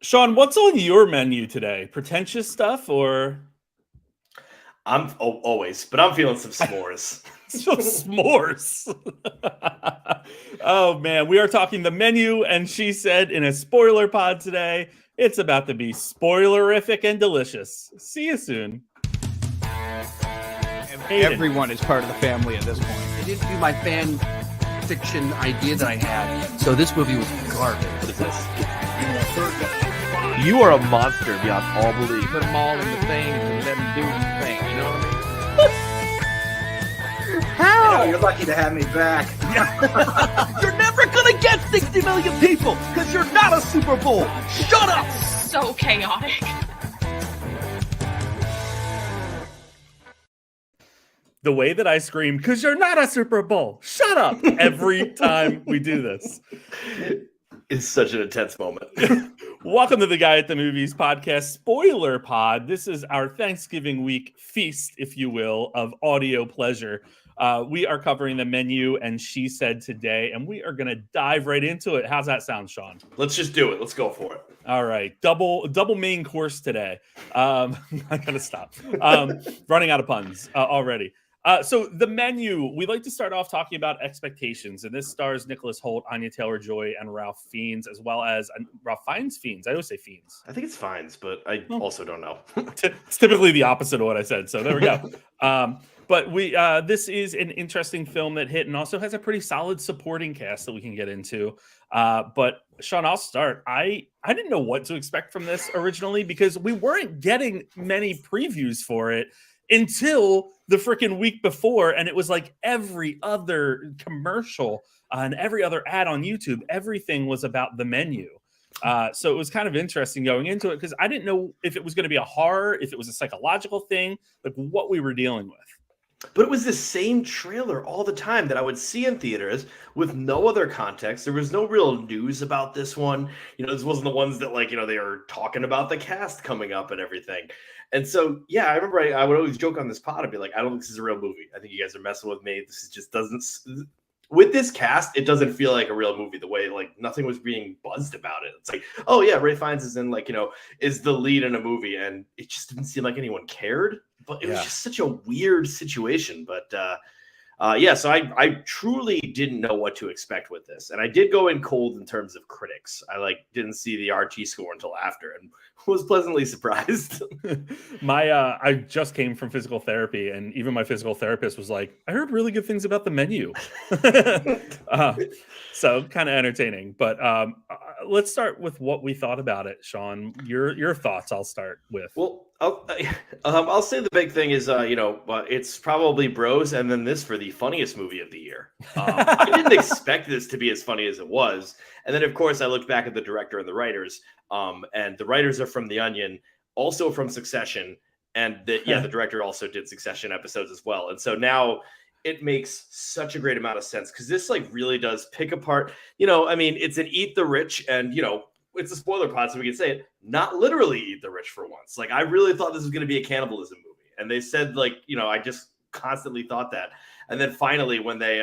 Sean, what's on your menu today? Pretentious stuff or Always, but I'm feeling some s'mores. s'mores? Oh man, we are talking the menu, and she said in a spoiler pod today, it's about to be spoilerific and delicious. See you soon. Hayden. Everyone is part of the family at this point. They didn't do my fan fiction idea that I had, so this movie was garbage. What is this? You are a monster beyond all belief. Put them all in the thing and let them do the thing. You know what I mean? How? You're lucky to have me back. You're never gonna get 60 million people because you're not a Super Bowl. Shut up! So chaotic. The way that I scream, because you're not a Super Bowl, shut up, every time we do this. It's such an intense moment. Welcome to the Guy at the Movies podcast spoiler pod. This is our Thanksgiving week feast, if you will, of audio pleasure. We are covering the menu and She Said today, and we are going to dive right into it. How's that sound, Sean? Let's just do it. Let's go for it. All right. Double main course today. I got to stop. Running out of puns already. So the menu, we like to start off talking about expectations, and this stars Nicholas Hoult, Anya Taylor-Joy, and Ralph Fiennes, as well as Ralph Fiennes. I always say Fiennes. I think it's Fines, but I also don't know. It's typically the opposite of what I said, so there we go. But this is an interesting film that hit and also has a pretty solid supporting cast that we can get into. But Sean, I'll start. I didn't know what to expect from this originally because we weren't getting many previews for it until the freaking week before, and it was like every other commercial and every other ad on YouTube, everything was about the menu. So it was kind of interesting going into it because I didn't know if it was going to be a horror, if it was a psychological thing, like what we were dealing with. But it was the same trailer all the time that I would see in theaters with no other context. There was no real news about this one. This wasn't the ones that they were talking about the cast coming up and everything. And so, yeah, I remember I would always joke on this pod and be like, I don't think this is a real movie. I think you guys are messing with me. This just doesn't, with this cast, it doesn't feel like a real movie the way nothing was being buzzed about it. It's like, oh yeah, Ralph Fiennes is in is the lead in a movie. And it just didn't seem like anyone cared. But it was just such a weird situation. But so I truly didn't know what to expect with this. And I did go in cold in terms of critics. I didn't see the RT score until after and was pleasantly surprised. I just came from physical therapy, and even my physical therapist was like, I heard really good things about the menu. So kind of entertaining. But let's start with what we thought about it, Sean. Your thoughts I'll start with. Well, I'll say the big thing is, it's probably Bros and then this for the funniest movie of the year. I didn't expect this to be as funny as it was. And then, of course, I looked back at the director and the writers. And the writers are from The Onion, also from Succession. And the director also did Succession episodes as well. And so now it makes such a great amount of sense because this really does pick apart, it's an Eat the Rich and, it's a spoiler pod, so we can say it, not literally eat the rich for once. I really thought this was going to be a cannibalism movie. And they said, I just constantly thought that. And then finally, when they,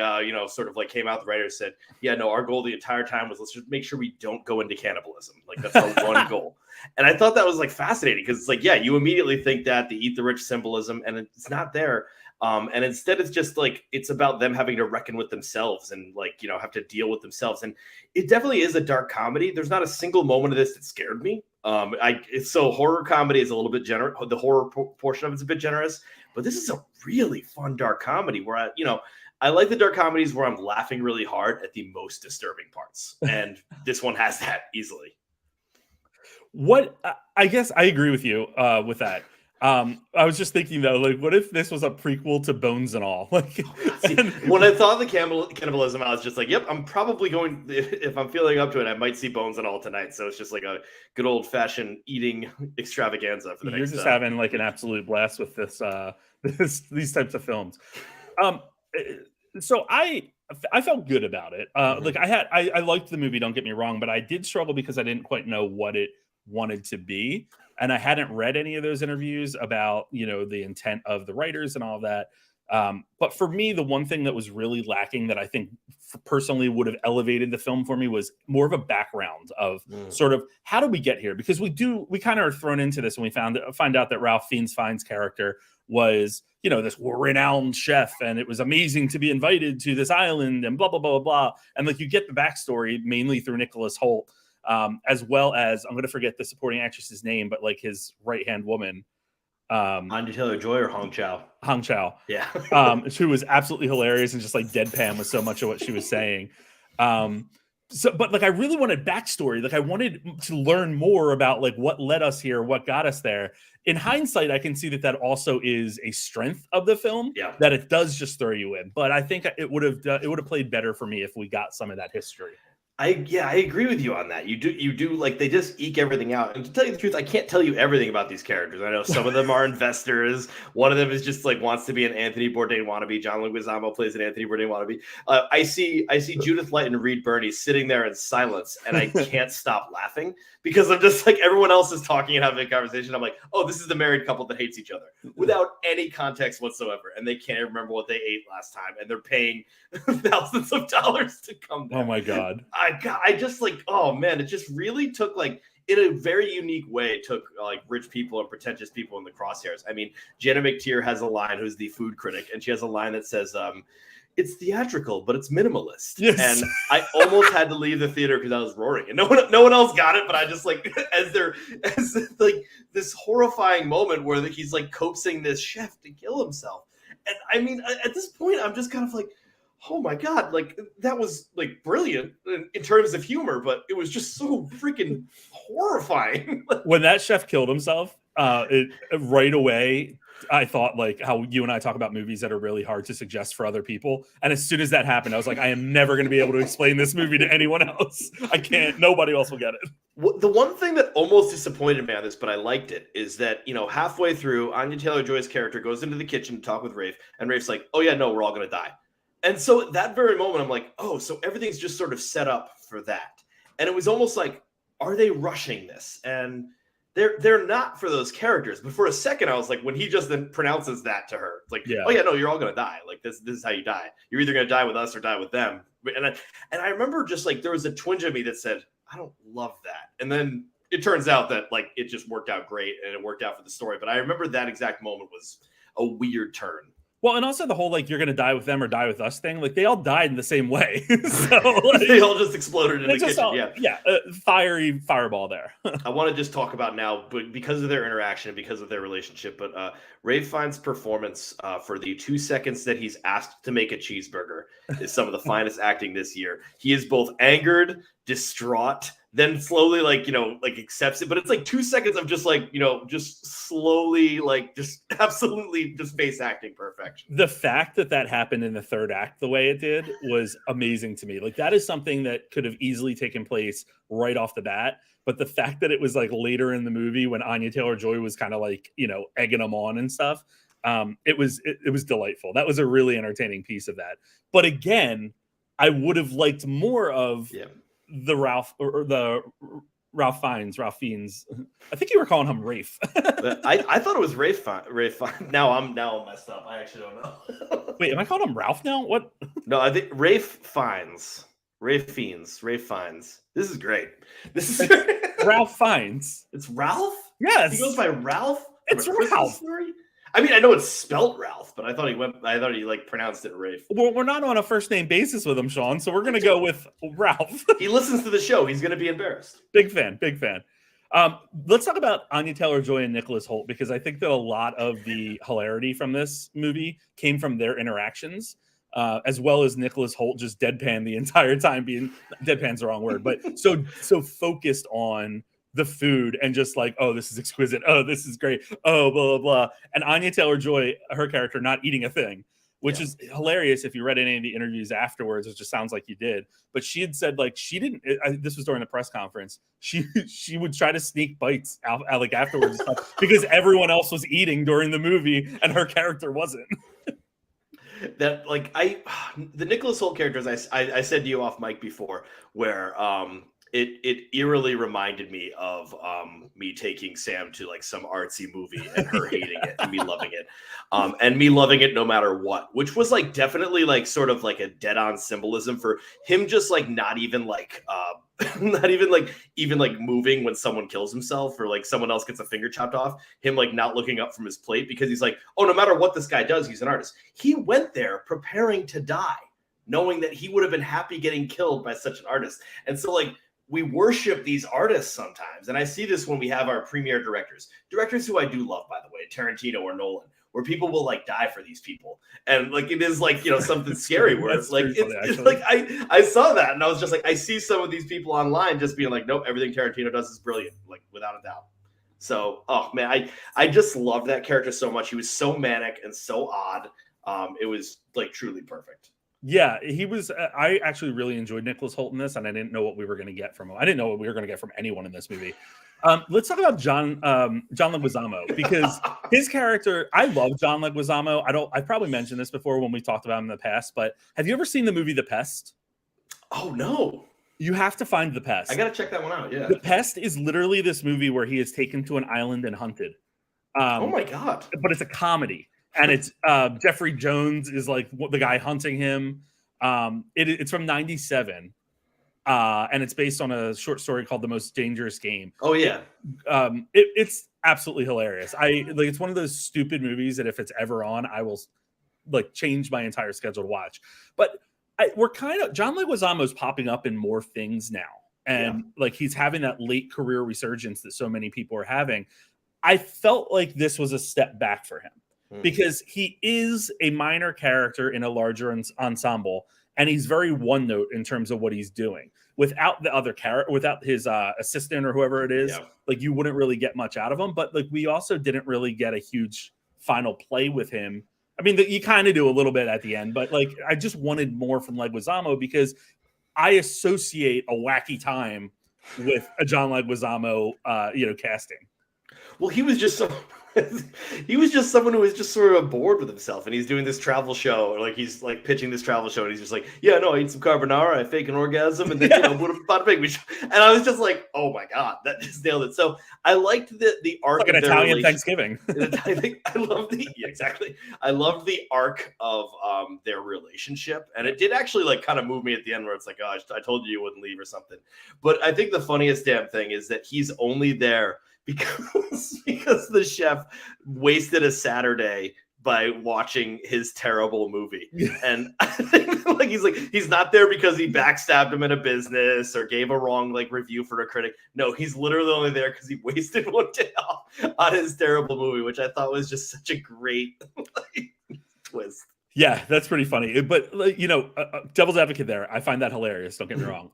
came out, the writers said, yeah, no, our goal the entire time was let's just make sure we don't go into cannibalism. That's our one goal. And I thought that was fascinating because it's you immediately think that the eat the rich symbolism, and it's not there. And instead it's just it's about them having to reckon with themselves and have to deal with themselves. And it definitely is a dark comedy. There's not a single moment of this that scared me. Horror comedy is a little bit generous. The horror portion of it's a bit generous, but this is a really fun dark comedy where I like the dark comedies where I'm laughing really hard at the most disturbing parts. And this one has that easily. I guess I agree with you with that. I was just thinking though, what if this was a prequel to Bones and All? When I thought the cannibalism, I was just yep, I'm probably going, if I'm feeling up to it, I might see Bones and All tonight. So it's just a good old fashioned eating extravaganza for the next. You're just having an absolute blast with this, these types of films. So I felt good about it. I liked the movie. Don't get me wrong, but I did struggle because I didn't quite know what it wanted to be. And I hadn't read any of those interviews about, the intent of the writers and all that. But for me, the one thing that was really lacking that I think personally would have elevated the film for me was more of a background of sort of how did we get here? Because we kind of are thrown into this when we find out that Ralph Fiennes' character was, you know, this renowned chef, and it was amazing to be invited to this island and blah, blah, blah, blah, blah. And like you get the backstory mainly through Nicholas Hoult, as well as, I'm going to forget the supporting actress's name, but like his right-hand woman. Anya Taylor-Joy or Hong Chow? Hong Chow. Yeah. Who was absolutely hilarious and just like deadpan with so much of what she was saying. But like I really wanted backstory. Like I wanted to learn more about like what led us here, what got us there. In hindsight, I can see that also is a strength of the film. Yeah. That it does just throw you in. But I think it would have played better for me if we got some of that history. I agree with you on that. You do like they just eke everything out. And to tell you the truth, I can't tell you everything about these characters. I know some of them are investors. One of them is just like wants to be an Anthony Bourdain wannabe. John Leguizamo plays an Anthony Bourdain wannabe. I see Judith Light and Reed Birney sitting there in silence, and I can't stop laughing because I'm just like everyone else is talking and having a conversation. I'm like, oh, this is the married couple that hates each other without any context whatsoever, and they can't even remember what they ate last time, and they're paying thousands of dollars to come there. Oh my god. I just like, oh man, it just really took like in a very unique way, it took like rich people and pretentious people in the crosshairs. I mean, Jenna McTeer has a line, who's the food critic, and she has a line that says, it's theatrical, but it's minimalist. Yes. And I almost had to leave the theater because I was roaring, and no one else got it. But I just like as like this horrifying moment where he's like coaxing this chef to kill himself. And I mean, at this point, I'm just kind of like, oh my god, like that was like brilliant in terms of humor, but it was just so freaking horrifying. When that chef killed himself, right away, I thought like how you and I talk about movies that are really hard to suggest for other people. And as soon as that happened, I was like, I am never going to be able to explain this movie to anyone else. I can't. Nobody else will get it. The one thing that almost disappointed me on this, but I liked it, is that, you know, halfway through, Anya Taylor-Joy's character goes into the kitchen to talk with Rafe, and Rafe's like, oh yeah, no, we're all going to die. And so at that very moment, I'm like, oh, so everything's just sort of set up for that. And it was almost like, are they rushing this? And they're not for those characters. But for a second, I was like, when he just then pronounces that to her, it's like, oh yeah, no, you're all going to die. Like this is how you die. You're either going to die with us or die with them. And I remember just like, there was a twinge of me that said, I don't love that. And then it turns out that like, it just worked out great and it worked out for the story. But I remember that exact moment was a weird turn. Well, and also the whole like you're gonna die with them or die with us thing. Like they all died in the same way, so like, they all just exploded in the kitchen. Fiery fireball there. I want to just talk about now, but because of their interaction, because of their relationship. But Ralph Fiennes' performance for the 2 seconds that he's asked to make a cheeseburger is some of the finest acting this year. He is both angered, distraught, then slowly like, you know, like accepts it. But it's like 2 seconds of just like, you know, just slowly, like just absolutely just face acting perfection. The fact that happened in the third act the way it did was amazing to me. Like that is something that could have easily taken place right off the bat. But the fact that it was like later in the movie when Anya Taylor-Joy was kind of like, you know, egging them on and stuff. It was delightful. That was a really entertaining piece of that. But again, I would have liked more of the Ralph Fiennes. I think you were calling him Rafe. I thought it was Rafe Fiennes. Now I'm messed up. I actually don't know. Wait, am I calling him Ralph now? What? No, I think Rafe Fiennes. This is great. This is Ralph Fiennes. It's Ralph? Yes. He goes by Ralph? It's Ralph. Story? I mean, I know it's spelt Ralph, but I thought he like pronounced it Rafe. Well, we're not on a first name basis with him, Sean, so we're gonna go with Ralph. He listens to the show. He's gonna be embarrassed. Big fan. Let's talk about Anya Taylor-Joy and Nicholas Hoult, because I think that a lot of the hilarity from this movie came from their interactions, as well as Nicholas Hoult just deadpan the entire time. Being deadpan's the wrong word, but so focused on the food and just like, oh, this is exquisite. Oh, this is great. Oh, blah, blah, blah. And Anya Taylor-Joy, her character, not eating a thing, which is hilarious if you read any of the interviews afterwards. It just sounds like you did. But she had said like she didn't. This was during the press conference. She would try to sneak bites out like afterwards and stuff, because everyone else was eating during the movie and her character wasn't. That like the Nicholas Hoult characters I said to you off mic before, where it eerily reminded me of me taking Sam to like some artsy movie and her hating it and me loving it, and me loving it no matter what, which was like definitely like sort of like a dead-on symbolism for him, just like not even like not even like moving when someone kills himself or like someone else gets a finger chopped off, him like not looking up from his plate because he's like, oh, no matter what this guy does, he's an artist. He went there preparing to die, knowing that he would have been happy getting killed by such an artist. And so like we worship these artists sometimes. And I see this when we have our premier directors who I do love, by the way, Tarantino or Nolan, where people will like die for these people. And like, it is like, you know, something scary where it's like, it's like, I saw that and I was just like, I see some of these people online just being like, nope, everything Tarantino does is brilliant, like without a doubt. So, oh man, I just loved that character so much. He was so manic and so odd. It was like truly perfect. Yeah, he was. I actually really enjoyed Nicholas Hoult in this, and I didn't know what we were going to get from him. I didn't know what we were going to get from anyone in this movie. Let's talk about John Leguizamo, because his character. I love John Leguizamo. I probably mentioned this before when we talked about him in the past, but have you ever seen the movie The Pest? Oh no. You have to find The Pest. I got to check that one out. Yeah. The Pest is literally this movie where he is taken to an island and hunted. Oh my God. But it's a comedy. And it's Jeffrey Jones is like the guy hunting him. It's from '97, and it's based on a short story called "The Most Dangerous Game." Oh yeah, it's absolutely hilarious. It's one of those stupid movies that if it's ever on, I will like change my entire schedule to watch. But we're kind of John Leguizamo's popping up in more things now, and like he's having that late career resurgence that so many people are having. I felt like this was a step back for him, because he is a minor character in a larger ensemble, and he's very one note in terms of what he's doing. Without the other character, without his assistant or whoever it is, like you wouldn't really get much out of him. But like we also didn't really get a huge final play with him. I mean, you kind of do a little bit at the end, but like I just wanted more from Leguizamo because I associate a wacky time with a John Leguizamo, casting. Well, he was just someone who was just sort of bored with himself, and he's doing this travel show, or like he's like pitching this travel show, and he's just like, yeah, no, I eat some carbonara, I fake an orgasm, and then bada bing. And I was just like, oh my God, that just nailed it. So I liked the arc like an of their Italian Thanksgiving. I love exactly. I loved the arc of their relationship, and it did actually like kind of move me at the end where it's like, oh, I told you wouldn't leave or something. But I think the funniest damn thing is that he's only there because the chef wasted a Saturday by watching his terrible movie. And I think like he's not there because he backstabbed him in a business or gave a wrong like review for a critic. No, he's literally only there because he wasted one day off on his terrible movie, which I thought was just such a great twist. Yeah, that's pretty funny. But devil's advocate there, I find that hilarious. Don't get me wrong.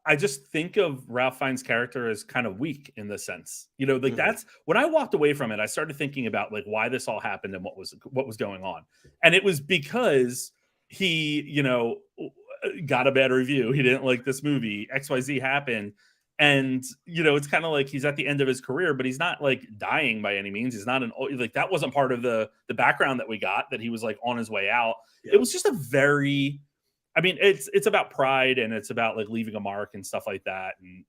I just think of Ralph Fiennes' character as kind of weak in this sense. That's when I walked away from it, I started thinking about like why this all happened and what was going on. And it was because he, got a bad review. He didn't like this movie. XYZ happened. And, it's kind of like he's at the end of his career, but he's not like dying by any means. He's not that wasn't part of the background that we got, that he was like on his way out. Yeah. It was just it's about pride, and it's about like leaving a mark and stuff like that. And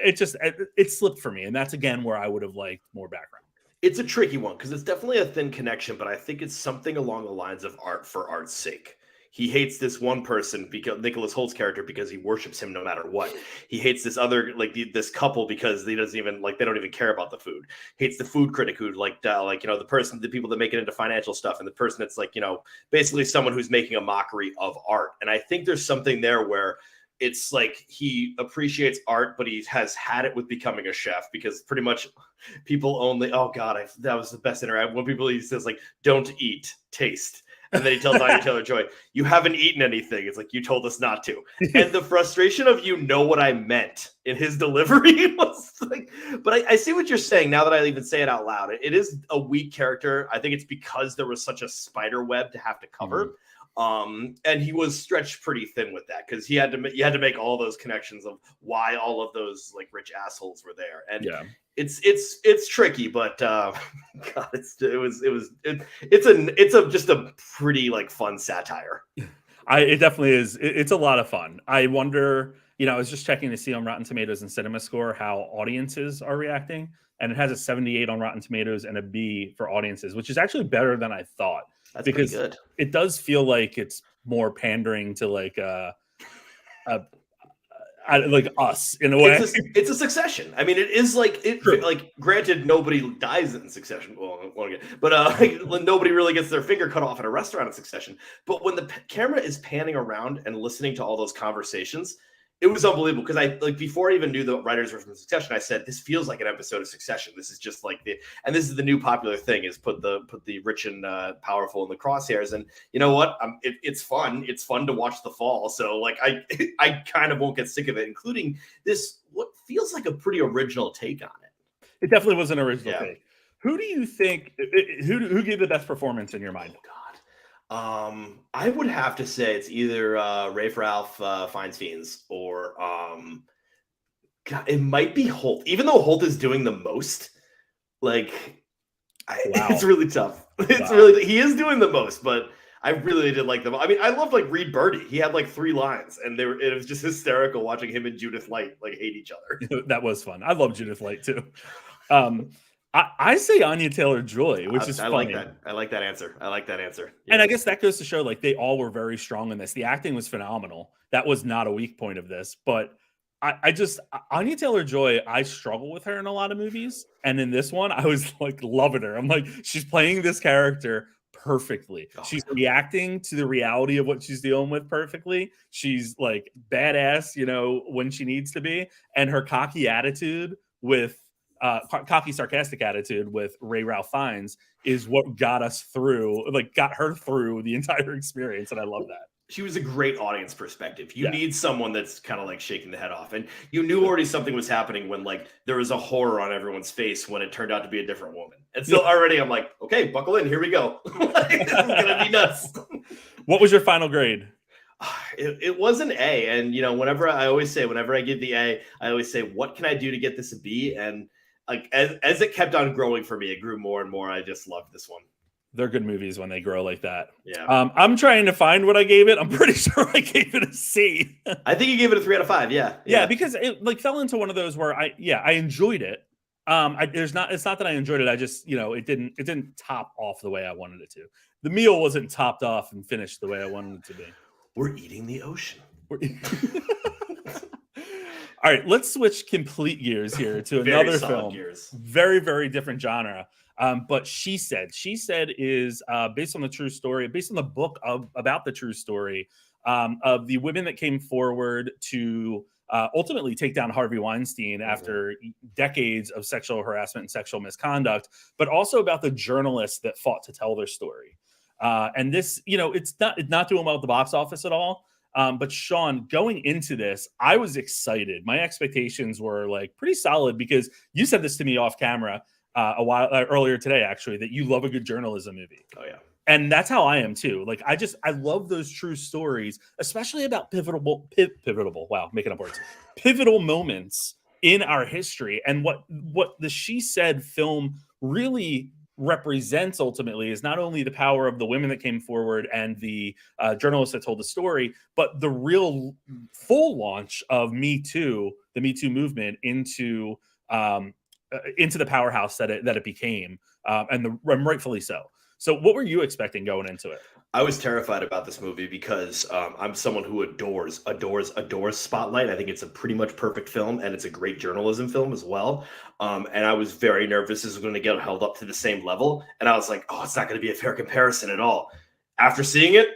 it slipped for me. And that's again where I would have liked more background. It's a tricky one because it's definitely a thin connection, but I think it's something along the lines of art for art's sake. He hates this one person, because Nicholas Holt's character, because he worships him no matter what. He hates this other, this couple because he doesn't even they don't even care about the food. Hates the food critic who the people that make it into financial stuff, and the person that's basically someone who's making a mockery of art. And I think there's something there where it's like he appreciates art, but he has had it with becoming a chef, because pretty much people only, oh God, that was the best interaction. When he says like, don't eat, taste. And then he tells Anya Taylor-Joy, you haven't eaten anything. It's like, you told us not to. And the frustration of what I meant in his delivery was like, but I see what you're saying now that I even say it out loud. It is a weak character. I think it's because there was such a spider web to have to cover. And he was stretched pretty thin with that, because you had to make all those connections of why all of those like rich assholes were there. And it's tricky, but God, it's a pretty like fun satire. It definitely is. It's a lot of fun. I wonder I was just checking to see on Rotten Tomatoes and Cinema Score how audiences are reacting, and it has a 78 on Rotten Tomatoes and a B for audiences, which is actually better than I thought. That's because pretty good. It does feel like it's more pandering to like like us in a way. It's a Succession. I mean, it is like it. True. Like, granted, nobody dies in Succession. Well, but nobody really gets their finger cut off at a restaurant in Succession. But when the camera is panning around and listening to all those conversations, it was unbelievable. Because I before I even knew the writers were from Succession, I said this feels like an episode of Succession. This is just like and this is the new popular thing: is put the rich and powerful in the crosshairs. And you know what? It's fun. It's fun to watch the fall. So like I kind of won't get sick of it, including this what feels like a pretty original take on it. It definitely was an original take. Who do you think? Who gave the best performance in your mind? Oh, God. I would have to say it's either Rafe Ralph Fiennes Fiends or God, it might be Holt. Even though Holt is doing the most, it's really tough. He is doing the most, but I really did like them. I mean, I loved Reed Birdie. He had 3 lines, and it was just hysterical watching him and Judith Light hate each other. That was fun. I love Judith Light too. I say Anya Taylor-Joy, which is funny. I like that answer. Yeah. And I guess that goes to show they all were very strong in this. The acting was phenomenal. That was not a weak point of this. But I just Anya Taylor-Joy, I struggle with her in a lot of movies. And in this one, I was loving her. I'm she's playing this character perfectly. Oh, she's reacting to the reality of what she's dealing with perfectly. She's badass, when she needs to be. And her cocky attitude with cocky, sarcastic attitude with Ray Ralph Fiennes is what got us through, got her through the entire experience. And I love that. She was a great audience perspective. You need someone that's kind of shaking the head off. And you knew already something was happening when there was a horror on everyone's face when it turned out to be a different woman. And so already I'm okay, buckle in. Here we go. This is going to be nuts. What was your final grade? It was an A. And, whenever I give the A, I always say, what can I do to get this a B? And as it kept on growing for me, it grew more and more. I just loved this one. They're good movies when they grow like that. Yeah. I'm trying to find what I gave it. I'm pretty sure I gave it a C. I think you gave it a 3 out of 5. Yeah. Yeah, because it fell into one of those where I enjoyed it. It's not that I enjoyed it. I just, it didn't top off the way I wanted it to. The meal wasn't topped off and finished the way I wanted it to be. We're eating the ocean. All right, let's switch complete gears here to another film. Gears. Very, very different genre. But She Said is based on the true story, based on the book about the true story of the women that came forward to ultimately take down Harvey Weinstein after decades of sexual harassment and sexual misconduct, but also about the journalists that fought to tell their story. And this, it's not doing well at the box office at all. But Sean, going into this, I was excited. My expectations were pretty solid because you said this to me off camera a while earlier today, actually, that you love a good journalism movie. Oh yeah. And that's how I am too. I love those true stories, especially about pivotal. Wow, making up words. Pivotal moments in our history. And what the She Said film really represents ultimately is not only the power of the women that came forward and the journalists that told the story, but the real full launch of Me Too, the Me Too movement into the powerhouse that it became, and rightfully so. So what were you expecting going into it? I was terrified about this movie because I'm someone who adores Spotlight. I think it's a pretty much perfect film, and it's a great journalism film as well. And I was very nervous this was going to get held up to the same level. And I was like, oh, it's not going to be a fair comparison at all. After seeing it,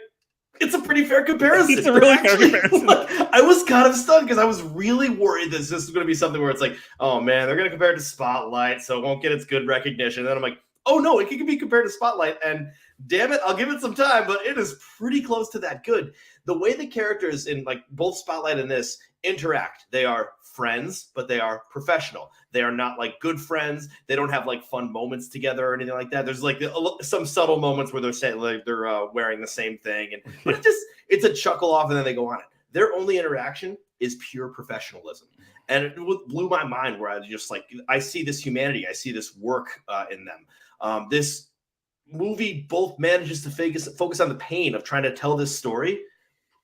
it's a pretty fair comparison. It's a really fair comparison. I was kind of stunned because I was really worried that this was going to be something where it's oh man, they're going to compare it to Spotlight, so it won't get its good recognition. And then I'm like, oh no, it can be compared to Spotlight, and damn it, I'll give it some time, but it is pretty close to that good. The way the characters in both Spotlight and this interact, they are friends, but they are professional. They are not good friends. They don't have fun moments together or anything like that. There's some subtle moments where they're saying they're wearing the same thing, but it's a chuckle off, and then they go on it. Their only interaction is pure professionalism. And it blew my mind where I was just I see this humanity. I see this work in them. This movie both manages to focus on the pain of trying to tell this story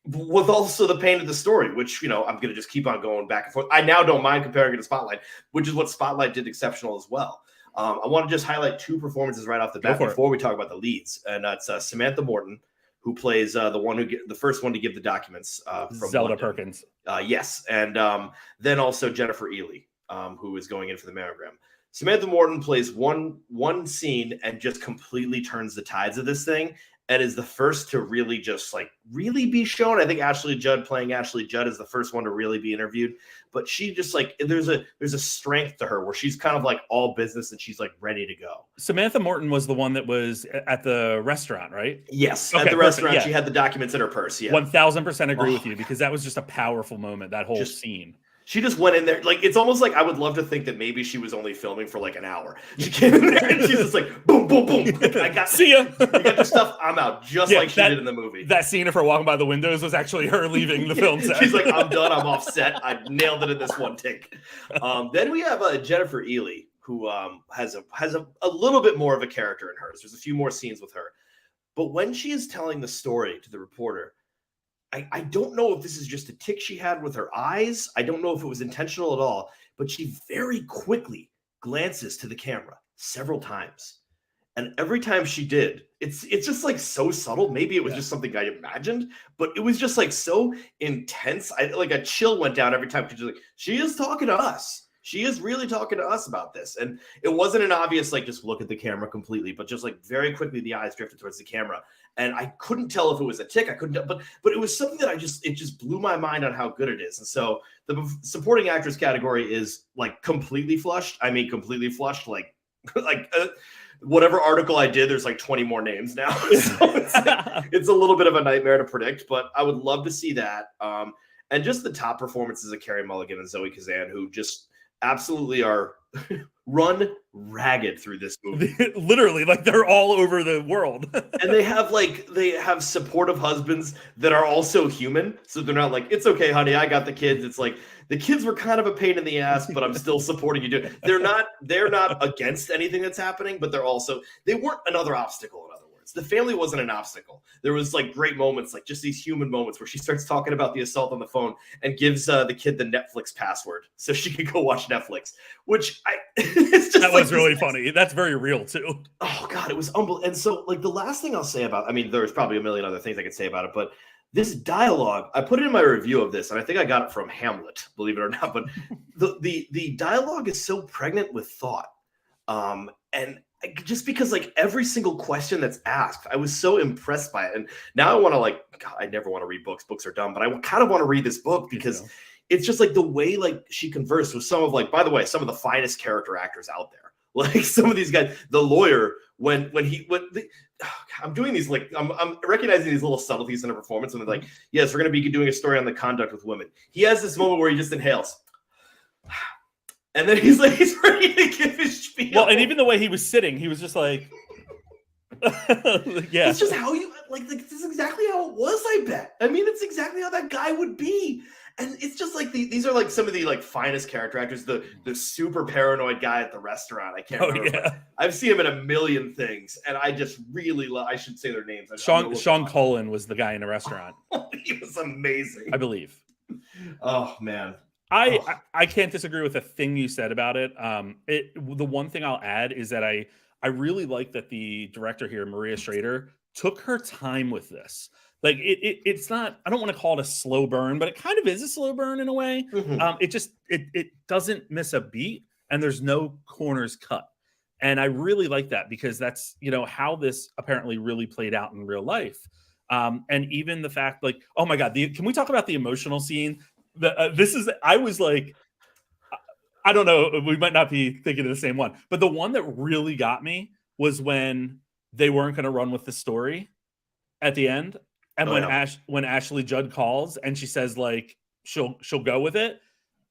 with also the pain of the story, which, you know, I'm going to just keep on going back and forth. I now don't mind comparing it to Spotlight, which is what Spotlight did exceptional as well. I want to just highlight two performances right off the bat before we talk about the leads. And that's Samantha Morton, who plays the first one to give the documents from Zelda London. Perkins. Yes. And then also Jennifer Ely, who is going in for the mammogram. Samantha Morton plays one scene and just completely turns the tides of this thing, and is the first to really just really be shown. I think Ashley Judd playing Ashley Judd is the first one to really be interviewed, but she just there's a strength to her where she's kind of like all business and she's like ready to go. Samantha Morton was the one that was at the restaurant, right? Yes, okay, at the restaurant. Yeah. She had the documents in her purse. Yeah, 1000% agree with you, because that was just a powerful moment. That whole scene. She just went in there. Like, it's almost like I would love to think that maybe she was only filming for like an hour. She came in there and she's just like, boom, boom, boom. I got See ya. You got the stuff. I'm out. Just like she did in the movie. That scene of her walking by the windows was actually her leaving the film set. She's like, I'm done. I'm off set. I nailed it in this one take. Then we have Jennifer Ely, who has a little bit more of a character in hers. There's a few more scenes with her. But when she is telling the story to the reporter, I don't know if this is just a tick she had with her eyes. I don't know if it was intentional at all, but she very quickly glances to the camera several times. And every time she did, it's just like so subtle. Maybe it was just something I imagined, but it was just like so intense. Like a chill went down every time. She's like, she is talking to us. She is really talking to us about this. And it wasn't an obvious, like, just look at the camera completely, but just like very quickly, the eyes drifted towards the camera. And I couldn't tell if it was a tick. I couldn't, but it was something that it just blew my mind on how good it is. And so the supporting actress category is like completely flushed. I mean, completely flushed, whatever article I did, there's like 20 more names now. So it's a little bit of a nightmare to predict, but I would love to see that. And just the top performances of Carey Mulligan and Zoe Kazan, who just absolutely are run ragged through this movie. Literally, like they're all over the world. And they have supportive husbands that are also human. So they're not like, it's okay, honey, I got the kids. It's like, the kids were kind of a pain in the ass, but I'm still supporting you. They're not against anything that's happening, but they weren't another obstacle, in other words. The family wasn't an obstacle. There was like great moments, like just these human moments where she starts talking about the assault on the phone and gives the kid the Netflix password so she could go watch Netflix, which it's just that was really funny. That's very real too. Oh God, it was unbelievable. And so like the last thing I'll say about, I mean, there's probably a million other things I could say about it, but this dialogue, I put it in my review of this, and I think I got it from Hamlet, believe it or not, but the dialogue is so pregnant with thought. And just because like every single question that's asked, I was so impressed by it. And now I want to God, I never want to read books. Books are dumb, but I kind of want to read this book because it's just like the way like she conversed with some of by the way, some of the finest character actors out there. Like some of these guys, the lawyer, I'm doing these I'm recognizing these little subtleties in a performance, and they're like, yes, we're going to be doing a story on the conduct with women. He has this moment where he just inhales. And then he's ready to give his spiel. Well, and even the way he was sitting, he was just like, yeah. It's just how you this is exactly how it was, I bet. I mean, it's exactly how that guy would be. And it's just like these are like some of the like finest character actors. The super paranoid guy at the restaurant. I can't remember. Yeah. I've seen him in a million things, and I just really love. I should say their names. Sean Cullen was the guy in the restaurant. He was amazing, I believe. Oh man. I can't disagree with a thing you said about it. The one thing I'll add is that I really like that the director here, Maria Schrader, took her time with this. Like it's not, I don't want to call it a slow burn, but it kind of is a slow burn in a way. Mm-hmm. It doesn't miss a beat, and there's no corners cut. And I really like that because that's, how this apparently really played out in real life. And even the fact oh my God, can we talk about the emotional scene? I was like, I don't know, we might not be thinking of the same one, but the one that really got me was when they weren't going to run with the story at the end. And when Ashley Judd calls and she says she'll go with it.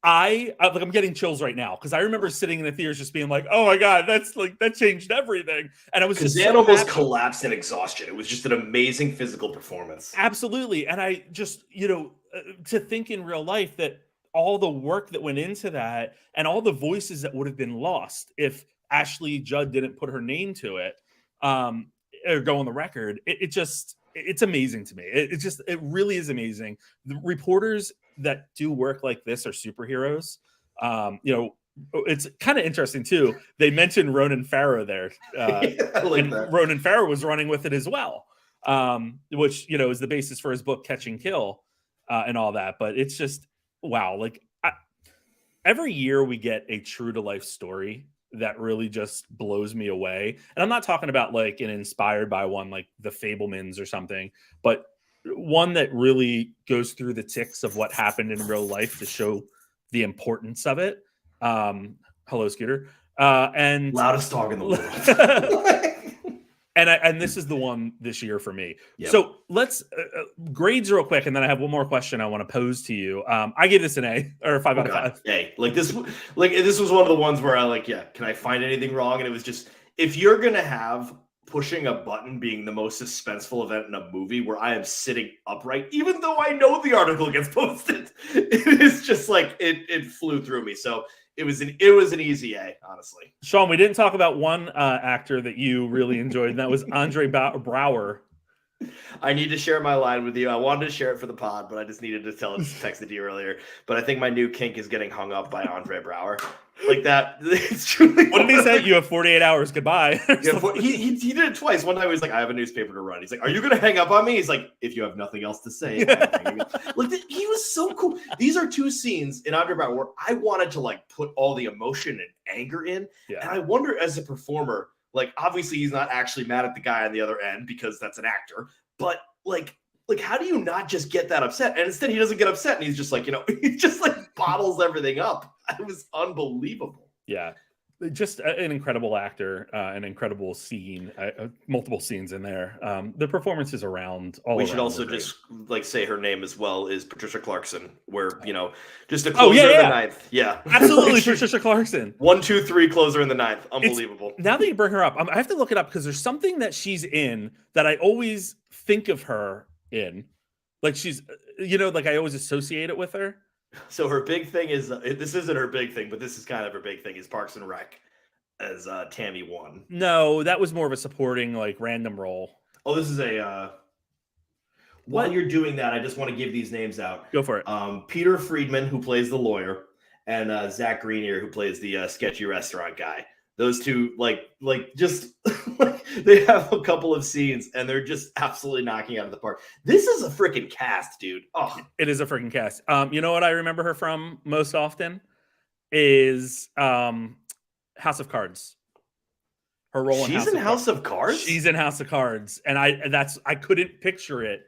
I'm getting chills right now because I remember sitting in the theaters just being like, oh my God, that changed everything. And I was just almost collapsed in exhaustion. It was just an amazing physical performance. Absolutely. And I just, to think in real life that all the work that went into that and all the voices that would have been lost if Ashley Judd didn't put her name to it or go on the record, it just, it's amazing to me. It really is amazing. The reporters that do work like this are superheroes. It's kind of interesting too. They mentioned Ronan Farrow there. I like and that. Ronan Farrow was running with it as well, which is the basis for his book Catch and Kill and all that. But it's just wow! Like every year we get a true to life story that really just blows me away. And I'm not talking about like an inspired by one like The Fablemans or something, but one that really goes through the ticks of what happened in real life to show the importance of it. Hello, Scooter. And Loudest dog in the world. And this is the one this year for me. Yep. So let's grades real quick, and then I have one more question I want to pose to you. I gave this an A or 5 out of 5. Hey, this was one of the ones where I can I find anything wrong? And it was just, if you're gonna have pushing a button being the most suspenseful event in a movie where I am sitting upright, even though I know the article gets posted, it is just like it flew through me. So it was an easy A, honestly. Sean, we didn't talk about one actor that you really enjoyed, and that was Andre Braugher. I need to share my line with you. I wanted to share it for the pod, but I just needed to text it to you earlier. But I think my new kink is getting hung up by Andre Braugher. Like that. It's truly. What did he say? You have 48 hours. Goodbye. Yeah, he did it twice. One time he was like, I have a newspaper to run. He's like, are you going to hang up on me? He's like, if you have nothing else to say. He was so cool. These are two scenes in Andre Braugher where I wanted to put all the emotion and anger in. Yeah. And I wonder, as a performer, obviously he's not actually mad at the guy on the other end because that's an actor. But how do you not just get that upset? And instead he doesn't get upset, and he's just he just bottles everything up. It was unbelievable. Yeah, just an incredible actor, an incredible scene, multiple scenes in there. The performances around all. We around should also great. just say her name as well is Patricia Clarkson, where just a closer in the ninth. Yeah, absolutely, Patricia Clarkson. 1, 2, 3 closer in the ninth. Unbelievable. Now that you bring her up, I have to look it up because there's something that she's in that I always think of her in, she's I always associate it with her. So her big thing is this isn't her big thing, but this is kind of her big thing is Parks and Rec as Tammy 1. No, that was more of a supporting random role. Oh, this is a. While you're doing that, I just want to give these names out. Go for it. Peter Friedman, who plays the lawyer, and Zach Greenier, who plays the sketchy restaurant guy. Those two, they have a couple of scenes, and they're just absolutely knocking out of the park. This is a freaking cast, dude. Oh, it is a freaking cast. You know what I remember her from most often is House of Cards. Her role in House of Cards. She's in House of Cards, and I couldn't picture it.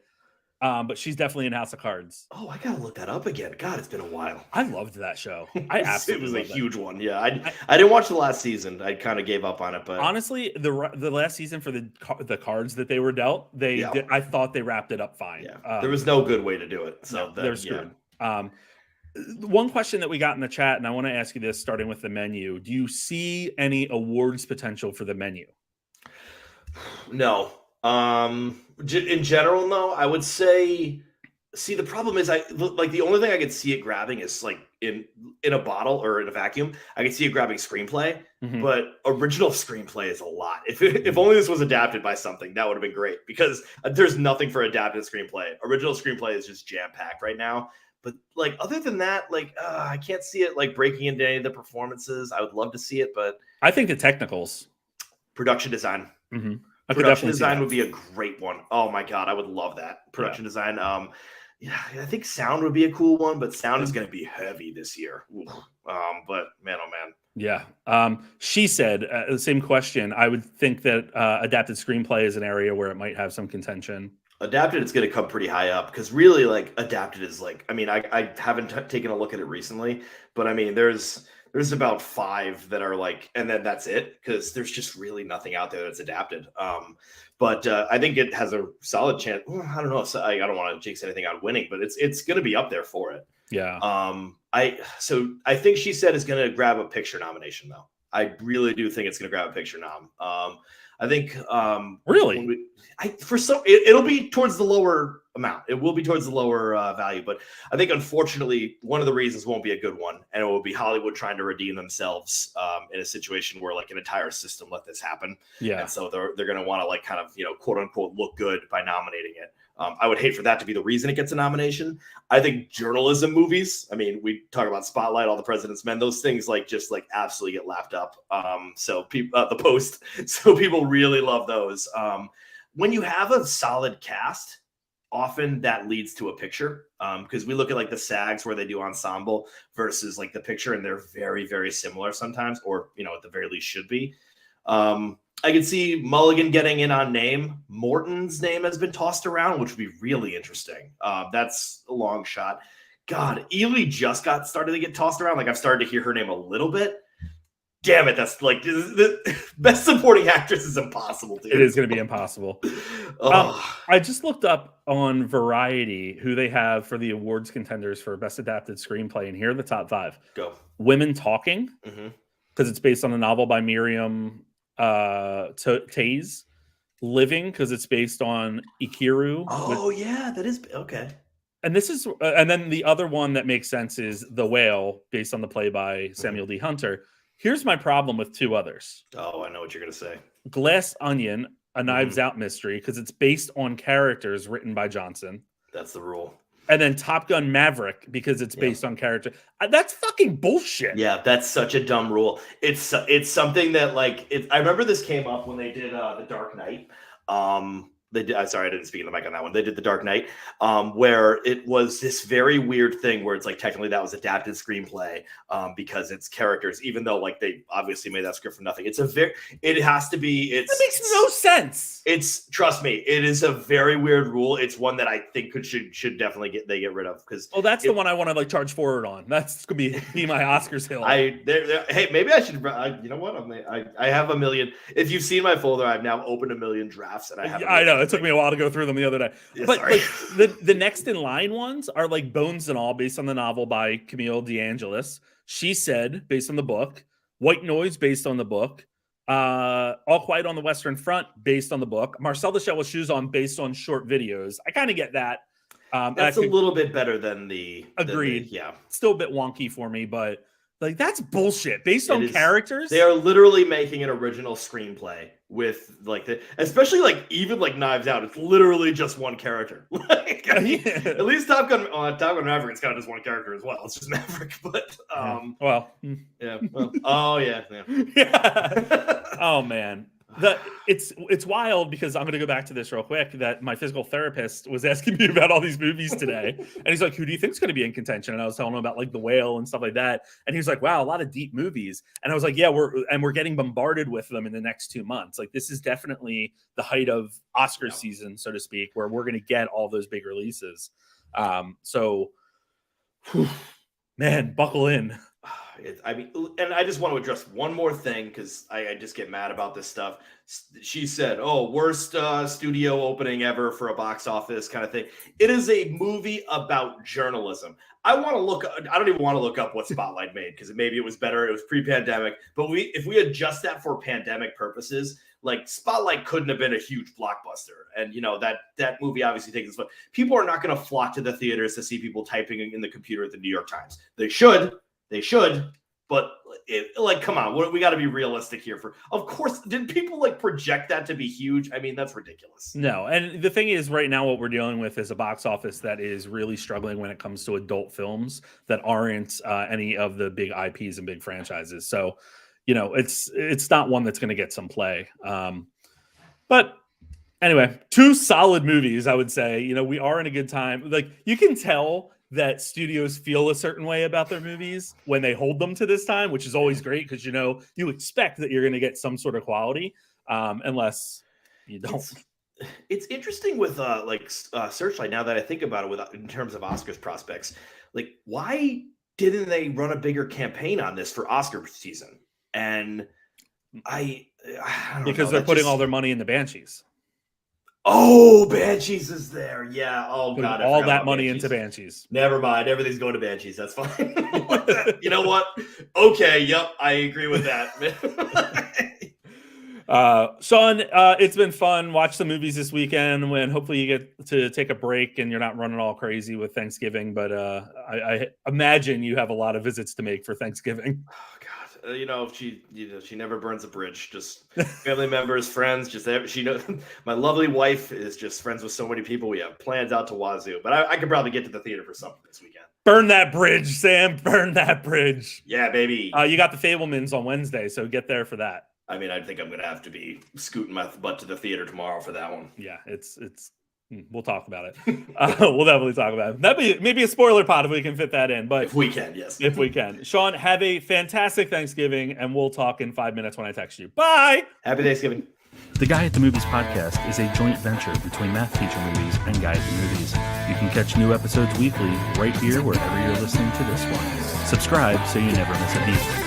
But she's definitely in House of Cards. Oh, I gotta look that up again. God, it's been a while. I loved that show. I absolutely. It was a huge one. Yeah, I didn't watch the last season. I kind of gave up on it. But honestly, the last season for the cards that they were dealt, I thought they wrapped it up fine. Yeah, there was no good way to do it. So they're screwed. One question that we got in the chat, and I want to ask you this, starting with the menu: do you see any awards potential for the menu? No. In general, no. I would say. See, the problem is, the only thing I could see it grabbing is in a bottle or in a vacuum. I could see it grabbing screenplay, but original screenplay is a lot. If only this was adapted by something, that would have been great, because there's nothing for adapted screenplay. Original screenplay is just jam packed right now. But other than that, I can't see it breaking into any of the performances. I would love to see it, but I think the technicals, production design. Mm-hmm. Production design would be a great one. Oh my god, I would love that. Production design. Yeah, I think sound would be a cool one, but sound is going to be heavy this year. But man, oh man. Yeah. She said the same question. I would think that adapted screenplay is an area where it might have some contention. Adapted, it's going to come pretty high up, because really, adapted is I haven't taken a look at it recently, but I mean, there's about 5 that are and then that's it, because there's just really nothing out there that's adapted. But I think it has a solid chance. I don't know. So I don't want to jinx anything on winning, but it's going to be up there for it. Yeah. I think she said is going to grab a picture nomination, though. I really do think it's going to grab a picture nom. I think really, it'll be towards the lower amount. It will be towards the lower value, but I think unfortunately one of the reasons won't be a good one, and it will be Hollywood trying to redeem themselves in a situation where like an entire system let this happen. Yeah. And so they're going to want to like kind of, quote unquote, look good by nominating it. I would hate for that to be the reason it gets a nomination. I think journalism movies, I mean, we talk about Spotlight, All the President's Men, those things like just like absolutely get laughed up. So people, the Post, so people really love those. When you have a solid cast, often that leads to a picture, because we look at like the SAGs where they do ensemble versus like the picture, and they're very, very similar sometimes, or, at the very least should be. I can see Mulligan getting in on name. Morton's name has been tossed around, which would be really interesting. That's a long shot. God, Ely just got started to get tossed around. Like I've started to hear her name a little bit. Damn it, that's like the best supporting actress is impossible, dude. It is going to be impossible. I just looked up on Variety who they have for the awards contenders for Best Adapted Screenplay, and here are the top 5. Go. Women Talking, Mm-hmm. because it's based on a novel by Miriam Taze. Living, because it's based on Ikiru. Oh, yeah, that is okay. And this is, and then the other one that makes sense is The Whale, based on the play by Samuel D. Hunter. Here's my problem with 2 others. Oh, I know what you're going to say. Glass Onion, a Knives Out mystery, because it's based on characters written by Johnson. That's the rule. And then Top Gun Maverick, because it's based on character. That's fucking bullshit. Yeah, that's such a dumb rule. It's something that like I remember this came up when they did The Dark Knight. Sorry, I didn't speak in the mic on that one. They did The Dark Knight, where it was this very weird thing where it's like technically that was adapted screenplay because it's characters, even though like they obviously made that script from nothing. It has to be. That makes no sense. Trust me, it is a very weird rule. It's one that I think should definitely get rid of because. Well, that's the one I want to like charge forward on. That's gonna be my Oscars hill. Hey, maybe I should. You know what? I have a million. If you've seen my folder, I've now opened a million drafts, and I know it took me a while to go through them the other day. Yeah, but sorry. like, the next in line ones are like Bones and All, based on the novel by Camille DeAngelis. She Said, based on the book. White Noise, based on the book. All Quiet on the Western Front, based on the book. Marcel the Shell with Shoes On, based on short videos. I kind of get that. That's a little bit better than the. Agreed. Yeah. Still a bit wonky for me, but like that's bullshit. Based on characters, they are literally making an original screenplay with like especially like even like Knives Out. It's literally just one character. Like, I mean, at least Top Gun Maverick, it's kind of just one character as well. It's just Maverick, but well, yeah. Well, oh yeah. Yeah. Oh man. It's wild because I'm going to go back to this real quick, that my physical therapist was asking me about all these movies today. And he's like, who do you think is going to be in contention? And I was telling him about like The Whale and stuff like that. And he was like, wow, a lot of deep movies. And I was like, yeah, we're getting bombarded with them in the next 2 months. Like this is definitely the height of Oscar season, so to speak, where we're going to get all those big releases. Man, buckle in. I mean, and I just want to address one more thing because I just get mad about this stuff. She said, "Oh, worst studio opening ever for a box office kind of thing." It is a movie about journalism. I don't even want to look up what Spotlight made because maybe it was better. It was pre-pandemic, but if we adjust that for pandemic purposes, like Spotlight couldn't have been a huge blockbuster. And that movie obviously takes this, but people are not going to flock to the theaters to see people typing in the computer at the New York Times. They should, but come on, we got to be realistic here. Of course, did people like project that to be huge? I mean, that's ridiculous. No, and the thing is, right now, what we're dealing with is a box office that is really struggling when it comes to adult films that aren't any of the big IPs and big franchises. So, it's not one that's going to get some play. But anyway, 2 solid movies, I would say. We are in a good time. Like you can tell that studios feel a certain way about their movies when they hold them to this time, which is always great because you expect that you're going to get some sort of quality, unless you don't. It's interesting with Searchlight. Now that I think about it, in terms of Oscars prospects, like why didn't they run a bigger campaign on this for Oscar season? And I don't because know, they're putting all their money in the Banshees. Oh, Banshees is there. Yeah. Oh, God. All that money into Banshees. Never mind. Everything's going to Banshees. That's fine. You know what? Okay. Yep. I agree with that. Sean, it's been fun. Watch the movies this weekend when hopefully you get to take a break and you're not running all crazy with Thanksgiving. But I imagine you have a lot of visits to make for Thanksgiving. Oh God, she never burns a bridge. Just family members, friends. She knows my lovely wife is just friends with so many people. We have plans out to wazoo. But I could probably get to the theater for something this weekend. Burn that bridge, Sam. Burn that bridge. Yeah, baby. You got the Fablemans on Wednesday, so get there for that. I mean, I think I'm gonna have to be scooting my butt to the theater tomorrow for that one. Yeah, it's. We'll talk about it. We'll definitely talk about it. That'd be maybe a spoiler pod if we can fit that in. But if we can, yes. If we can. Sean, have a fantastic Thanksgiving, and we'll talk in 5 minutes when I text you. Bye. Happy Thanksgiving. The Guy at the Movies podcast is a joint venture between Math Teacher Movies and Guy at the Movies. You can catch new episodes weekly right here wherever you're listening to this one. Subscribe so you never miss a beat.